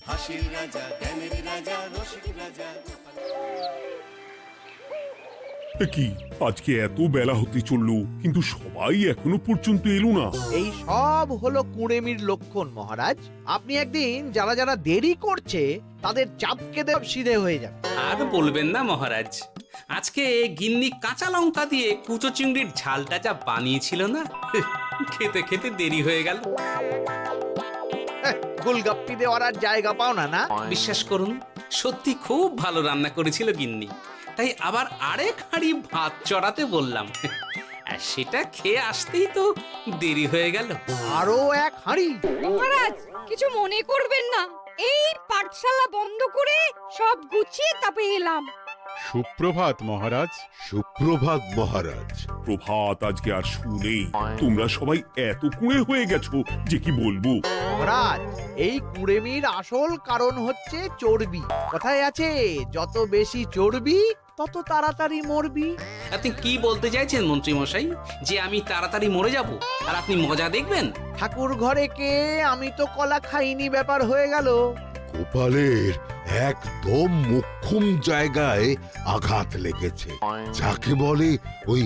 হাসির রাজা, জ্ঞানের রাজা, রসিক রাজা। কি আজকে এত বেলা হতে চললো, কিন্তু সবাই এখনো পর্যন্ত এলো না। এই সব হলো কুঁড়েমির লক্ষণ মহারাজ। আপনি একদিন যারা যারা দেরি করছে তাদের চাপকে দেব সিধে হয়ে যাবে। আর বলবেন না মহারাজ, আজকে গিন্নি কাঁচা লঙ্কা দিয়ে কুচো চিংড়ির ঝালটা যা বানিয়েছিল না, খেতে খেতে দেরি হয়ে গেল। গোলগাপ্পি দেওয়ার আর জায়গা পাও না না? বিশ্বাস করুন, সত্যি খুব ভালো রান্না করেছিল গিন্নি, তাই আবার আরেক হাঁড়ি ভাত চড়াতে বললাম। আর সেটা খেয়ে আসতেই তো দেরি হয়ে গেল। আরো এক হাঁড়ি? মহারাজ কিছু মনে করবেন না, এই পাঠশালা বন্ধ করে সব গুছিয়ে তারপরে এলাম। সুপ্রভাত মহারাজ। সুপ্রভাত মহারাজ। প্রভাত আজকে আর শুনেই, তোমরা সবাই এত কুঁড়ে হয়ে গেছো যে কি বলবো। মহারাজ, এই কুঁড়েমির আসল কারণ হচ্ছে চর্বি। কথায় আছে, যত বেশি চর্বি তত তাড়াতাড়ি মরবি। আপনি কি বলতে চাইছেন মন্ত্রী মশাই, যে আমি তাড়াতাড়ি মরে যাব আর আপনি মজা দেখবেন? ঠাকুর ঘরে কে, আমি তো কলা খাইনি ব্যাপার হয়ে গেল। গোপালের একদম মোক্ষম জায়গায় আঘাত লেগেছে, যাকে বলে ওই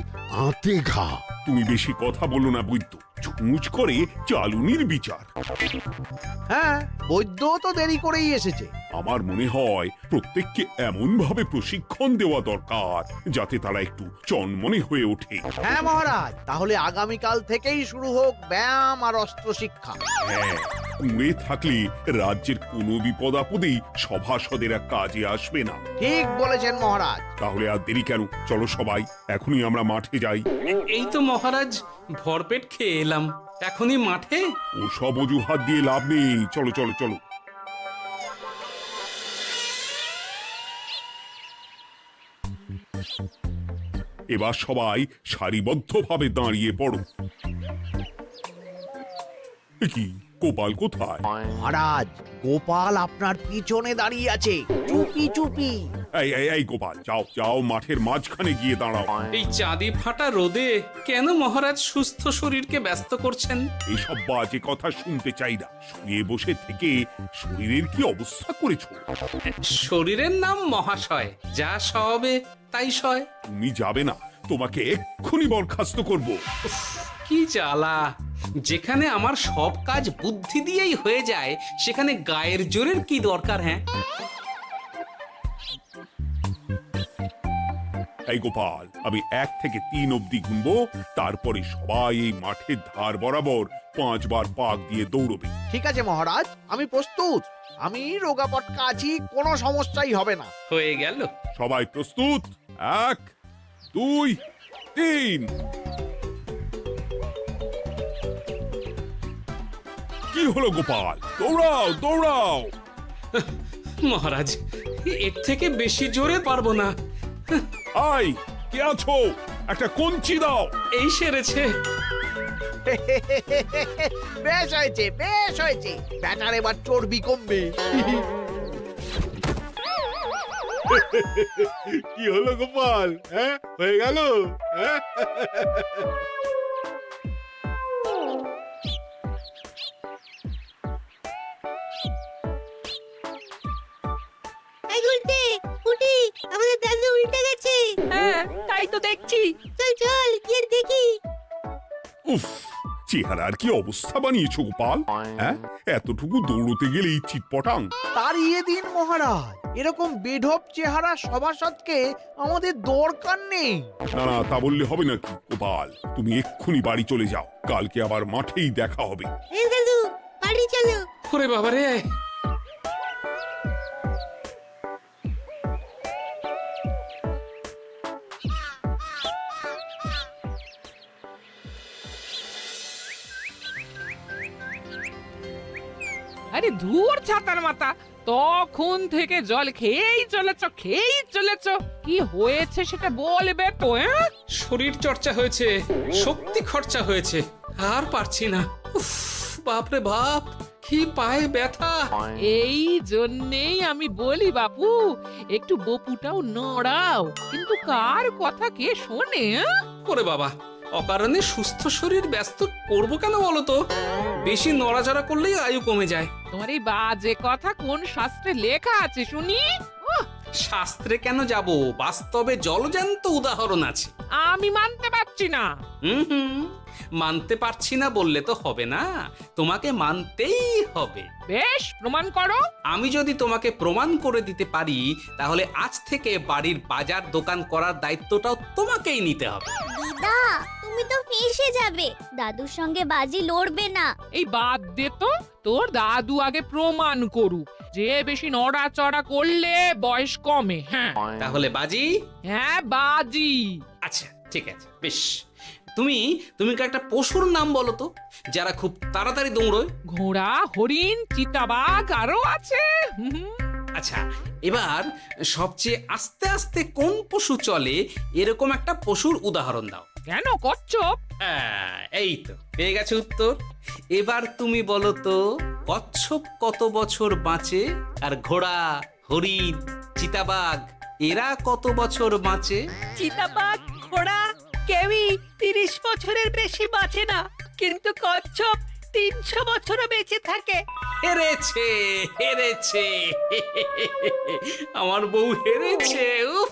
আঁতে ঘা। তুমি বেশি কথা বলো না বৈদ্য, ছুঁচ করে চালুনির বিচার। হ্যাঁ, বৈদ্য তো দেরি করেই এসেছে। আমার মনে হয় প্রত্যেককে এমন ভাবে প্রশিক্ষণ দেওয়া দরকার যাতে তারা একটু চনমনে হয়ে ওঠে। হ্যাঁ মহারাজ, তাহলে আগামীকাল থেকেই শুরু হোক ব্যায়াম আর অস্ত্র শিক্ষা। হ্যাঁ, কুঁড়ে থাকলে রাজ্যের কোনো বিপদ আপদেই সভাসদেরা কাজে আসবে না। ঠিক বলেছেন মহারাজ। তাহলে আর দেরি কেন, চলো সবাই এখনই আমরা মাঠে যাই। এই তো মহারাজ ভরপেট খেয়ে এলাম, এখনই মাঠে? ও সব অজুহাত দিয়ে লাভ নেই, চলো চলো চলো। এবার সবাই সারিবদ্ধভাবে দাঁড়িয়ে পড়ো। এ কি, গোপাল কোথায়? মহারাজ, গোপাল আপনার পিছনে দাঁড়িয়ে আছে, চুপি চুপি। এই গোপাল, যাও যাও, মাঠের মাঝখানে গিয়ে দাঁড়াও। এই চাঁদি ফাটা রোদে কেন মহারাজ সুস্থ শরীরকে ব্যস্ত করছেন? এইসব বাজে কথা শুনতে চাই না। শুয়ে বসে থেকে শরীরের কি অবস্থা করেছো? শরীরের নাম মহাশয়, যা সবে তাই সয়। তুমি যাবে না, তোমাকে এক্ষুনি বরখাস্ত করবো। কি জ্বালা! যেখানে আমার সব কাজ বুদ্ধি দিয়েই হয়ে যায়, সেখানে গায়ের জোরের কি দরকার? হ্যাঁ, এই গোপাল, আমি 1 থেকে 3 অব্দি গুনবো, তারপরে সবাই এই মাঠের ধার বরাবর 5 বার পাক দিয়ে দৌড়বে। ঠিক আছে মহারাজ, আমি প্রস্তুত। আমি রোগা পটকা আছি, কোনো সমস্যাই হবে না। হয়ে গেল। সবাই প্রস্তুত? 1, 2, 3। কি হলো গোপাল, দৌড়াও দৌড়াও। মহারাজ, এর থেকে বেশি জোরে পারবো না। আই, কে আছো? একটা কঞ্চি দাও। এই সেরেছে। বেশ হয়েছে, বেশ হয়েছে। ব্যাটার এবার চর্বি কমবে। কি হলো গোপাল? হ্যাঁ, হয়ে গেল? হ্যাঁ? এই উল্টে উঠি, আমাদের দাদু উল্টে গেছে। হ্যাঁ, তাই তো দেখছি। চল চল গিয়ে দেখি। উফ, চেহারার কি অবস্থা বানিয়েছো গোপাল? হ্যাঁ, এতটুকু দৌড়তে গেলেই চিটপটাং। তাড়িয়ে দিন মহারাজ, এরকম বেঢপ চেহারা সভাসদকে আমাদের দরকার নেই। না না, তা বললে হবে নাকি গোপাল? তুমি এক্ষুনি বাড়ি চলে যাও, কালকে আবার মাঠেই দেখা হবে। এই দাদু, বাড়ি চলো। ওরে বাবারে! আরে ধুর ছাতার মাথা, তখন থেকে জল খেয়েই চলেছ। কি হয়েছে সেটা বলবে তো? শরীর চর্চা হয়েছে, শক্তি খরচা হয়েছে, আর পারছি না। উফ, বাপরে বাপ, কি পায়ে ব্যথা! এই জন্যেই আমি বলি বাপু, একটু বপুটাও নড়াও, কিন্তু কার কথা কে শোনে? ওরে বাবা, অকারণে সুস্থ শরীর ব্যস্ত করবো কেন বলো তো? বেশি নড়াচড়া করলেই আয়ু কমে যায়। তোমার এই বাজে কথা কোন শাস্ত্রে লেখা আছে শুনি? শাস্ত্রে কেন যাব, বাস্তবে জলজ্যান্ত উদাহরণ আছে। আমি মানতে পারছি না। হুম, মানতে পারছি না বললে তো হবে না, তোমাকে মানতেই হবে। বেশ, প্রমাণ করো। আমি যদি তোমাকে প্রমাণ করে দিতে পারি, তাহলে আজ থেকে বাড়ির বাজার দোকান করার দায়িত্বটাও তোমাকেই নিতে হবে। দিদা তুমি তো ফেঁসে যাবে, দাদুর সঙ্গে বাজি লড়বে না। এই বাদ দে তো, তোর দাদু আগে প্রমাণ করুক যে বেশি নড়াচড়া করলে বয়স কমে। হ্যাঁ তাহলে বাজি? হ্যাঁ বাজি। আচ্ছা ঠিক আছে, বেশ। তুমি তুমি একটা পশুর নাম বলো তো, যারা খুব তাড়াতাড়ি দৌড়য়। ঘোড়া, হরিণ, চিতাবাঘ আরো আছে। আচ্ছা, এবার সবচেয়ে আস্তে আস্তে কোন পশু চলে এরকম একটা পশুর উদাহরণ দাও। কেন কচ্ছপ? এই তো পেয়ে গেছে উত্তর। এবার তুমি বলো তো, কচ্ছপ কত বছর বাঁচে, আর ঘোড়া, হরিণ, চিতাবাঘ এরা কত বছর বাঁচে? চিতাবাঘ, ঘোড়া কেউই 30 বছরের বেশি বাঁচে না, কিন্তু কচ্ছপ 300 বছরও বেঁচে থাকে। হেরেছে, হেরেছে, আমার বউ হেরেছে। উফ,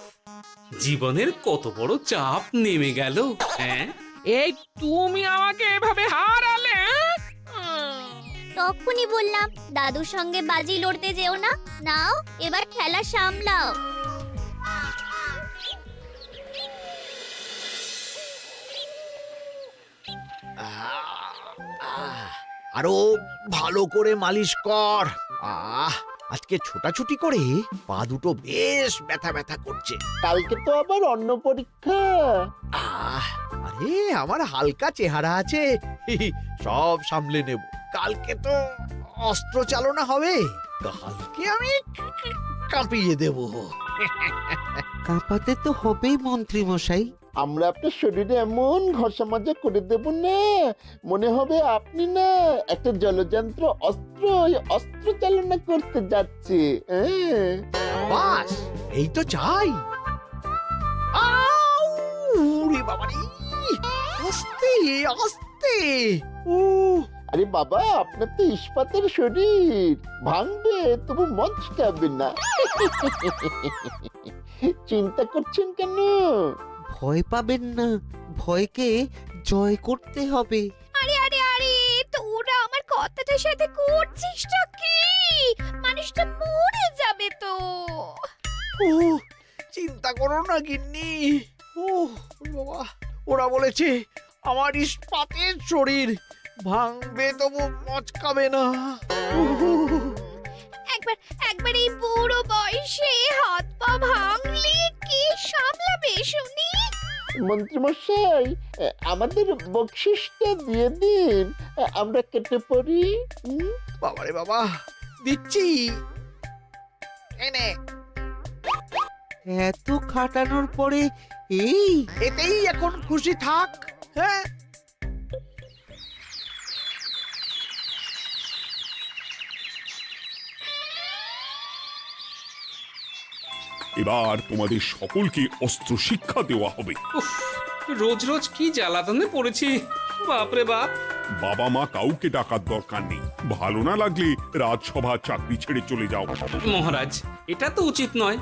জীবনের কত বড় চাপ নেমে গেল। হ্যাঁ, এই তুমি আমাকে এভাবে হারালে? তখনই বললাম দাদুর সঙ্গে বাজি লড়তে যেও না। নাও এবার খেলা সামলাও। আরো ভালো করে মালিশ কর। আজকে ছোটাছুটি করে পা দুটো বেশ ব্যথা ব্যথা করছে। কালকে তো আবার অন্য পরীক্ষা। আরে আমার হালকা চেহারা আছে, সব সামলে নেব। কালকে তো অস্ত্র চালনা হবে, কালকে আমি কাঁপিয়ে দেব। কাঁপাতে তো হবেই মন্ত্রী মশাই। আমরা আপনার শরীরে এমন ঘষা মাজা করে দেব না, মনে হবে আপনি না একটা জলযন্ত্র অস্ত্র চালনা করতে যাচ্ছে। বাস এই তো চাই। বাবারি, আস্তে আস্তে। আরে বাবা, আপনার তো ইস্পাতের শরীর, ভাঙবে তবু মচকাবে না। চিন্তা করছেন কেন? ভয় পাবেন না, ভয়কে জয় করতে হবে। আরে আরে আরে, তোরা আমার কথাটার সাথে করছিসটা কি? মানুষটা মরে যাবে তো। চিন্তা করো না গিন্নি। বাবা, ওরা বলেছে আমার ইস্পাতের শরীর, ভাঙবে তবু মচকাবে না। একবার এই বুড়ো বয়সে হাত পা ভাঙলে কি সামলাবে শুনি? মন্ত্রী মশাই, আমাদের বকশিসটা দিয়ে দিন, আমরা কেটে পড়ি। বাবারে বাবা, দিচ্ছি। এনে এত খাটানোর পরে এতেই এখন খুশি থাক। হ্যাঁ, এবার তোমাদের সকলকে অস্ত্র শিক্ষা দেওয়া হবে। উফ, রোজ রোজ কি জ্বালাতনে পড়েছি, বাপরে বাপ। বাবা মা কাউকে ডাকার দরকার নেই, ভালো না লাগলে রাজসভা চাকরি ছেড়ে চলে যাও। মহারাজ, এটা তো উচিত নয়।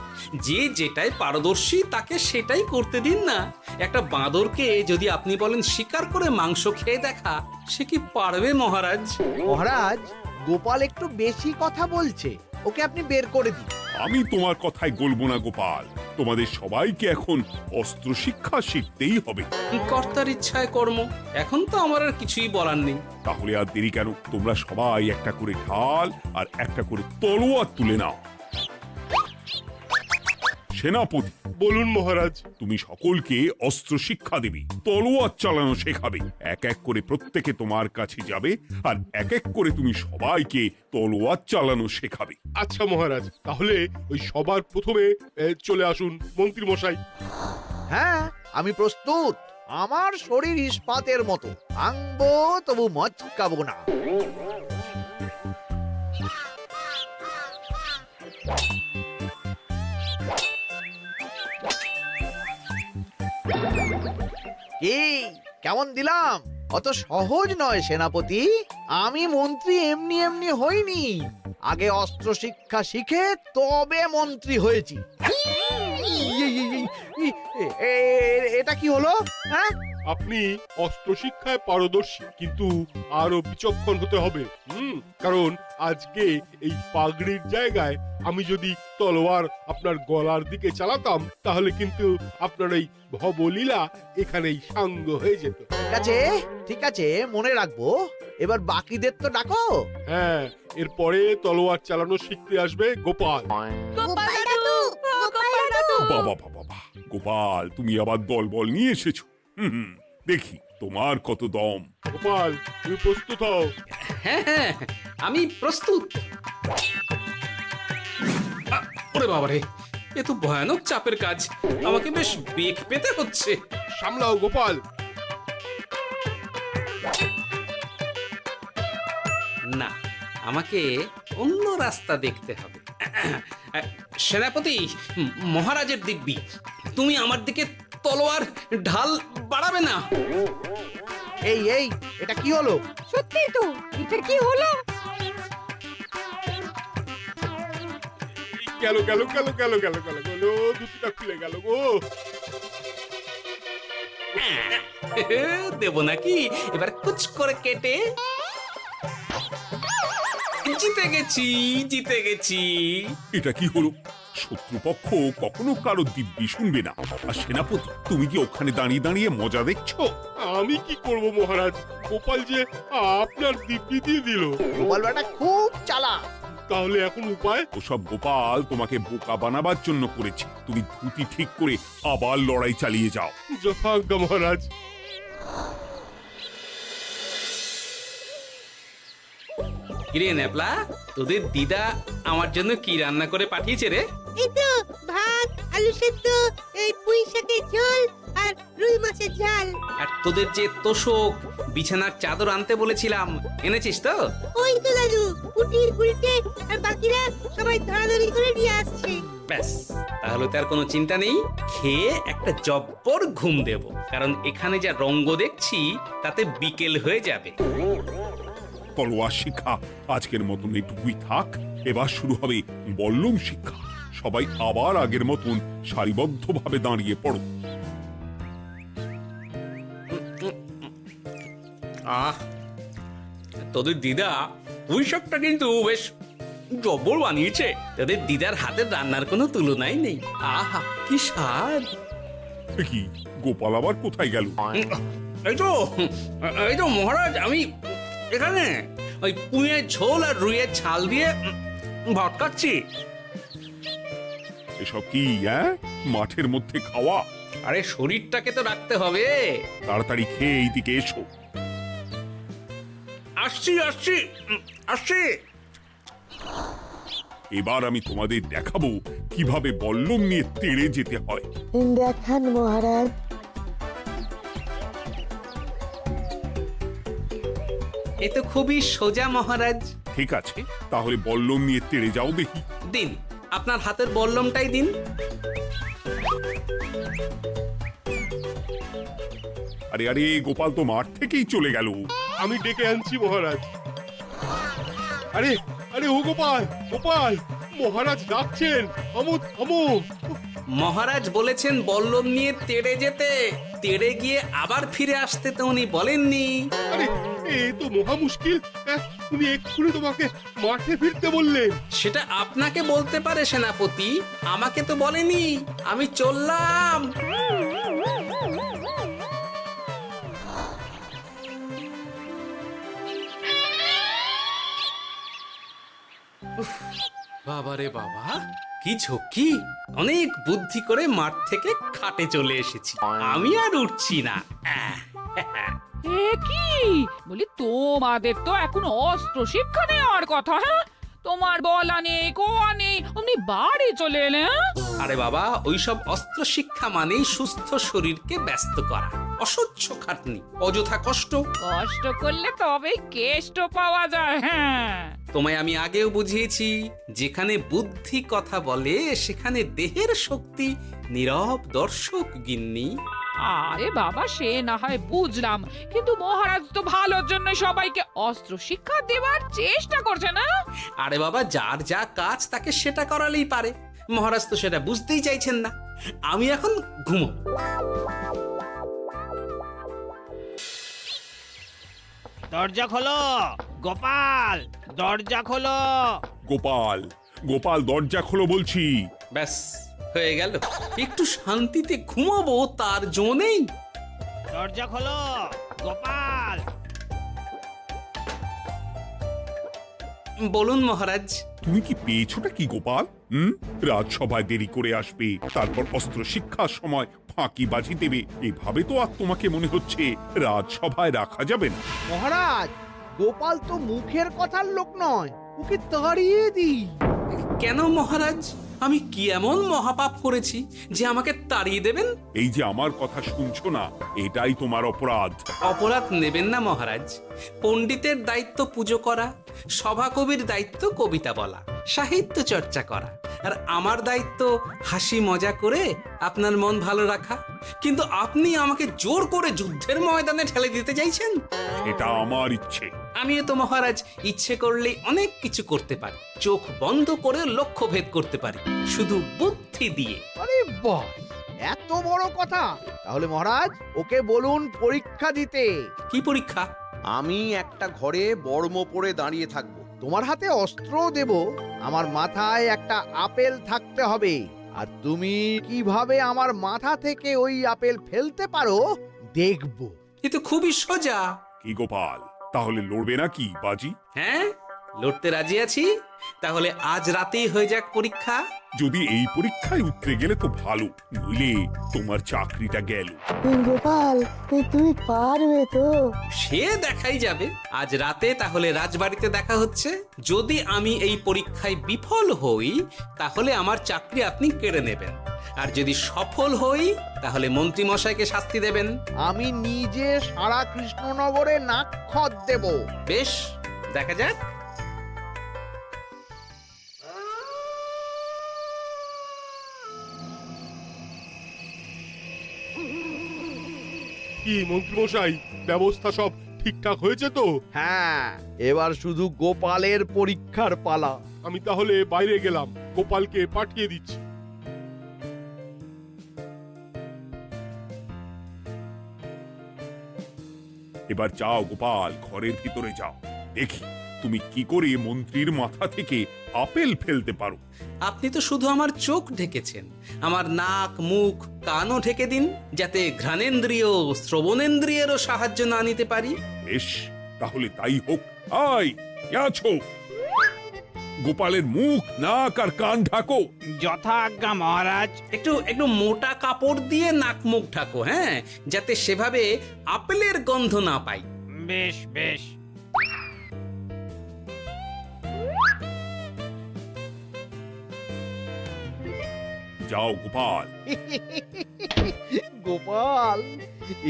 যে যেটাই পারদর্শী তাকে সেটাই করতে দিন না। একটা বাঁদরকে যদি আপনি বলেন শিকার করে মাংস খেয়ে দেখা, সে কি পারবে মহারাজ? মহারাজ, গোপাল একটু বেশি কথা বলছে, ওকে আপনি বের করে দিন। আমি তোমার কথায় গলবো না গোপাল, তোমাদের সবাইকে এখন অস্ত্র শিক্ষা শিখতেই হবে। কর্তার ইচ্ছায় কর্ম, এখন তো আমার আর কিছুই বলার নেই। তাহলে আর দেরি কেন, তোমরা সবাই একটা করে ঢাল আর একটা করে তলোয়ার তুলে নাও। সেনাপতি, বলুন মহারাজ। তুমি সকলকে অস্ত্র শিক্ষা দেবে, তলোয়ার চালানো শেখাবে। এক এক করে প্রত্যেকে তোমার কাছে যাবে আর এক এক করে তুমি সবাইকে তলোয়ার চালানো শেখাবে। আচ্ছা মহারাজ, তাহলে ওই সবার প্রথমে চলে আসুন মন্ত্রী মশাই। হ্যাঁ, আমি প্রস্তুত। আমার শরীর ইস্পাতের মতো, ভাঙবো তবু মচকাবো না। কেমন দিলাম? অত সহজ নয় সেনাপতি। আমি মন্ত্রী এমনি এমনি হইনি, আগে অস্ত্র শিক্ষা শিখে তবে মন্ত্রী হয়েছি। এটা কি হলো? হ্যাঁ, আপনি অস্ত্র শিক্ষায় পারদর্শী, কিন্তু আরো বিচক্ষণ হতে হবে। কারণ আজকে এই পাগড়ির জায়গায় আমি যদি তলোয়ার আপনার গলার দিকে চালাতাম, তাহলে কিন্তু আপনার এই ভবলীলা এখানেই সাঙ্গ হয়ে যেত। ঠিক আছে ঠিক আছে, মনে রাখবো। এবার বাকিদের তো ডাকো। হ্যাঁ, এরপরে তলোয়ার চালানো শিখতে আসবে গোপাল। গোপাল দাদু, গোপাল দাদু। বাবা বাবা বাবা, গোপাল তুমি আবার দলবল নিয়ে এসেছো। দেখি তোমার কত দম। গোপাল, তুমি প্রস্তুত হও। হ্যাঁ হ্যাঁ, আমি প্রস্তুত। ওরে বাবারে, এ তো ভয়ানক চাপের কাজ, আমাকে বেশ বেগ পেতে হচ্ছে। সামলাও গোপাল। না, আমাকে অন্য রাস্তা দেখতে হবে। সেনাপতি, মহারাজের দিব্যি, তুমি আমার দিকে তলোয়ার ঢাল বাড়াবে না। এই এই, এটা কি হলো? সত্যি তো, এটা কি হলো? গেল গেল গেল গেল গেল গেল গেল, দুটিটা খুলে গেল গো। দেব নাকি এবার কুচ করে কেটে? জিতে গেছি, জিতে গেছি। এটা কি হলো? শত্রুপক্ষ কখনো কারো দিব্যি শুনবে না। আর সেনাপতি, তুমি কি ওখানে দাঁড়িয়ে দাঁড়িয়ে মজা দেখছো? আমি কি করব মহারাজ, গোপাল যে আপনার দিব্যি দিয়ে দিল। গোপাল বেটা খুব চালাক। তাহলে এখন উপায়? ওসব গোপাল তোমাকে বোকা বানাবার জন্য করেছে। তুমি ধুতি ঠিক করে আবার লড়াই চালিয়ে যাও। যথাজ্ঞা মহারাজ। কিরে ন্যাপলা, তোদের দিদা আমার জন্য কি রান্না করে পাঠিয়েছে রে? এই তো ভাত, আলু সেদ্ধ, এই পুঁই শাকের ঝোল আর রুই মাছের ঝাল। আর তোদের যে তোষক, বিছানার চাদর আনতে বলেছিলাম, এনেছিস তো? ওই তো দাদু, কুটির গুলটে আর বাকিরা সবাই ধরাধরি করে নিয়ে আসছে। ব্যাস, তাহলে তার কোনো চিন্তা নেই। খেয়ে একটা জব্বর ঘুম দেব, কারণ এখানে যা রঙ্গ দেখছি তাতে বিকেল হয়ে যাবে। তলোয়ার শিক্ষা আজকের মতন এইটুকুই থাক। এবার শুরু হবে বল্লম শিক্ষা। সবাই আবার আগের মতন সারিবদ্ধভাবে দাঁড়িয়ে পড়ো। আহ, তোদের দিদা পুঁই শাকটা কিন্তু বেশ জব্বর বানিয়েছে। তোদের দিদার হাতের রান্নার কোনো তুলনাই নেই। আহা, কি স্বাদ! এ কি, গোপাল আবার কোথায় গেল? এই তো মহারাজ, আমি এখানে ওই পুঁইয়ের ঝোল আর রুইয়ের ছাল দিয়ে ভাত খাচ্ছি। এসব কি মাঠের মধ্যে খাওয়া? আরে শরীরটাকে তো রাখতে হবে। তাড়াতাড়ি খেয়ে এইদিকে এসো। আসছি আসছি আসছি। এবার আমি তোমাদের দেখাবো কিভাবে বল্লম নিয়ে তেড়ে যেতে হয়। দেখান মহারাজ। এ তো খুবই সোজা মহারাজ। ঠিক আছে, তাহলে বল্লম নিয়ে তেড়ে যাও দেখি। দিন, আপনার হাতের বল্লমটাই দিন। আরে আরে, গোপাল তো মাঠ থেকেই চলে গেল। আমি ডেকে আনছি মহারাজ। আরে আরে, ও গোপাল, গোপাল, মহারাজ ডাকছেন। থামো থামো। মহারাজ বলেছেন বল্লম নিয়ে তেড়ে যেতে, তেড়ে গিয়ে আবার ফিরে আসতে তো উনি বলেননি। আরে, এ তো মহা মুশকিল। উনি এক্ষুনি তোমাকে মাঠে ফিরতে বললেন। সেটা আপনাকে বলতে পারে সেনাপতি, আমাকে তো বলেনি। আমি চললাম। বাবারে বাবা, কি ঝক্কি! অনেক বুদ্ধি করে মাঠ থেকে খাটে চলে এসেছি। আমি আর উঠছি না। এ কি বলি, তোমাদের তো এখন অস্ত্র শিক্ষা নেওয়ার কথা। হ্যাঁ, তোমার বলা নেই, কোয়া নেই, অমনি বাড়ি চলে এলে। আরে বাবা, ওইসব অস্ত্র শিক্ষা মানেই সুস্থ শরীরকে ব্যস্ত করা, অসহ্য খাটনি, অযথা কষ্ট। কষ্ট করলে তবেই কেষ্ট পাওয়া যায়। হ্যাঁ, তোমায় আমি আগেও বুঝিয়েছি, যেখানে বুদ্ধি কথা বলে সেখানে দেহের শক্তি নীরব দর্শক গিন্নি। আরে বাবা, সে না হয় বুঝলাম, কিন্তু মহারাজ তো ভালোর জন্য সবাইকে অস্ত্র শিক্ষা দেওয়ার চেষ্টা করছে না? আরে বাবা, যার যা কাজ তাকে সেটা করালেই পারে। মহারাজ তো সেটা বুঝতেই চাইছেন না। আমি এখন ঘুমো। দরজা খোলো গোপাল, দরজা খোলো। গোপাল, গোপাল দরজা খোলো বলছি। ব্যাস হয়ে গেল। একটু শান্তিতে ঘুমাবো তার জো নেই। দরজা খোলো গোপাল। বলুন মহারাজ। তুমি কি পেয়েছোটা কি গোপাল? রাজসভায় দেরি করে আসবে, তারপর অস্ত্র শিক্ষার সময় ফাঁকিবাজি দেবে, এভাবে তো আর তোমাকে মনে হচ্ছে রাজসভায় রাখা যাবে না। মহারাজ, গোপাল তো মুখের কথার লোক নয়, ওকে তাড়িয়ে দিই। কেন মহারাজ? আমি কি এমন মহাপাপ করেছি যে আমাকে তাড়িয়ে দেবেন? এই যে আমার কথা শুনছো না, এটাই তোমার অপরাধ। অপরাধ নেবেন না মহারাজ। পণ্ডিতের দায়িত্ব পুজো করা, সভাকবির দায়িত্ব কবিতা বলা, সাহিত্য চর্চা করা, আর আমার দায়িত্ব হাসি মজা করে আপনার মন ভালো রাখা। কিন্তু আপনি আমাকে জোর করে যুদ্ধের ময়দানে ঠেলে দিতে চাইছেন। এটা আমার ইচ্ছে। আমিও তো মহারাজ ইচ্ছে করলেই অনেক কিছু করতে পারি। চোখ বন্ধ করে লক্ষ্য ভেদ করতে পারি, শুধু বুদ্ধি দিয়ে। আরে বাহ, এত বড় কথা! তাহলে মহারাজ, ওকে বলুন পরীক্ষা দিতে। কি পরীক্ষা? আমি একটা ঘরে বর্ম পরে দাঁড়িয়ে থাকবো। তোমার হাতে অস্ত্র দেব, আমার মাথায় একটা আপেল থাকতে হবে, আর তুমি কিভাবে আমার মাথা থেকে ওই আপেল ফেলতে পারো দেখব। এ তো খুবই সোজা। কি গোপাল, তাহলে লড়বে নাকি বাজি? হ্যাঁ, লড়তে রাজি আছি। তাহলে আজ রাতেই হয়ে যাক পরীক্ষা। যদি এই পরীক্ষায় উতরে গেলে তো ভালো, নইলে তোমার চাকরিটা গেল। গোপাল, তুমি পারবে তো? সে দেখাই যাবে। আজ রাতে তাহলে রাজবাড়িতে দেখা হচ্ছে। যদি আমি এই পরীক্ষায় বিফল হই, তাহলে আমার চাকরি আপনি কেড়ে নেবেন। আর যদি সফল হই, তাহলে মন্ত্রী মশাইকে শাস্তি দেবেন। আমি নিজে সারা কৃষ্ণনগরে নাক্ষত দেব। বেশ, দেখা যাক। কি মন্ত্রীমশাই, ব্যবস্থা সব ঠিকঠাক হয়েছে তো? হ্যাঁ, এবার শুধু গোপালের পরীক্ষার পালা। আমি তাহলে বাইরে গেলাম, গোপালকে পাঠিয়ে দিচ্ছি। এবার যাও গোপাল, ঘরের ভিতরে যাও, দেখি তুমি কি করে মন্ত্রীর মাথা থেকে আপেল ফেলতে পারো। আপনি তো শুধু আমার চোখ ঢেকেছেন, আমার নাক মুখ কানও ঢেকে দিন, যাতে ঘ্রাণেন্দ্রিয় শ্রবণেন্দ্রিয়েরও সাহায্য না নিতে পারি। বেশ, তাহলে তাই হোক। আয়, কে আছো? গোপালের মুখ নাক আর কান ঢাকো। যথা আজ্ঞা মহারাজ। একটু একটু মোটা কাপড় দিয়ে নাক মুখ ঢাকো, হ্যাঁ, যাতে সেভাবে আপেলের গন্ধ না পাই। বেশ বেশ। যাও গোপাল। গোপাল,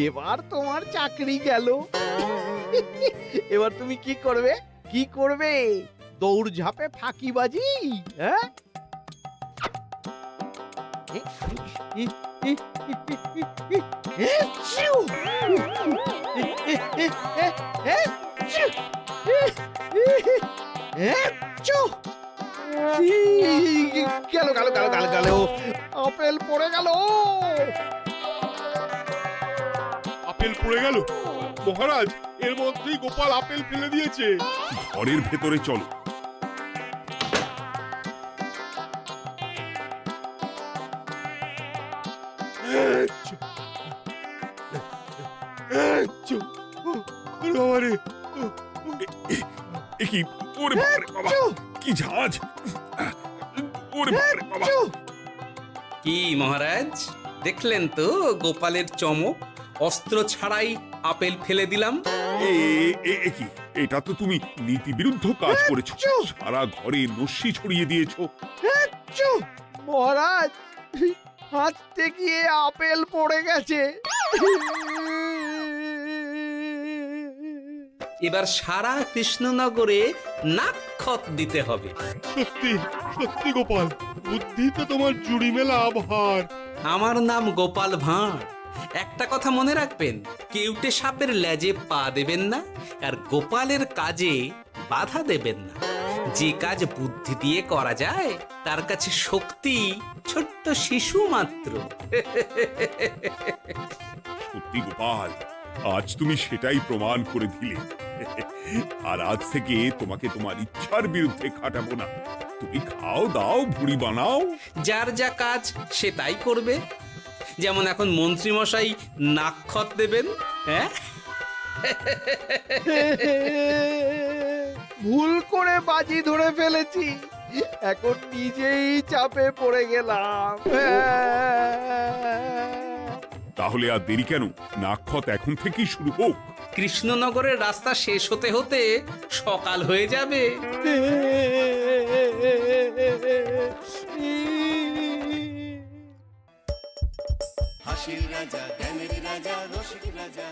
এবার তোমার চাকরি গেল। এবার তুমি কি করবে? কি করবে? দৌড় ঝাঁপে ফাঁকিবাজি? হ্যাঁ? গেল গেল গেল গেল গেল, আপেল পড়ে গেল। আপেল পড়ে গেল? মহারাজ, এর মধ্যেই গোপাল আপেল ফেলে দিয়েছে। ঘরের ভেতরে চলো। কি ওরে বাবারে বাবা, কি ঝাঁজ! ওরে বাবারে বাবা। কি মহারাজ, দেখলেন তো গোপালের চমক? অস্ত্র ছাড়াই আপেল ফেলে দিলাম। কি, এটা তো তুমি নীতি বিরুদ্ধ কাজ করেছো। সারা ঘরে নস্যি ছড়িয়ে দিয়েছো। মহারাজ, হাঁটতে গিয়ে আপেল পড়ে গেছে। এবার সারা কৃষ্ণনগরে নাক্ষত দিতে হবে। সত্যি সত্যি গোপাল, বুদ্ধিতে তোমার জুড়ি মেলা ভার। আমার নাম গোপাল ভাঁড়, একটা কথা মনে রাখবেন, কেউটে সাপের লেজে পা দেবেন না, আর গোপালের কাজে বাধা দেবেন না। যে কাজ বুদ্ধি দিয়ে করা যায় তার কাছে শক্তি ছোট্ট শিশু মাত্র। সত্যি গোপাল, আজ তুমি সেটাই প্রমাণ করে দিলে। আর আজ থেকে তোমাকে তোমার ইচ্ছার বিরুদ্ধে খাটাবো না। তুমি খাও দাও, ভুড়ি বানাও। যার যা কাজ সে তাই করবে। যেমন এখন মন্ত্রী মশাই নাক্ষত দেবেন। হ্যাঁ, ভুল করে বাজি ধরে ফেলেছি, এখন নিজেই চাপে পড়ে গেলাম। তাহলে আর দেরি কেন? নাক্ষত এখন থেকেই শুরু হোক। কৃষ্ণনগরের রাস্তা শেষ হতে হতে সকাল হয়ে যাবে। হাসির রাজা, জ্ঞানের রাজা, রসিক রাজা।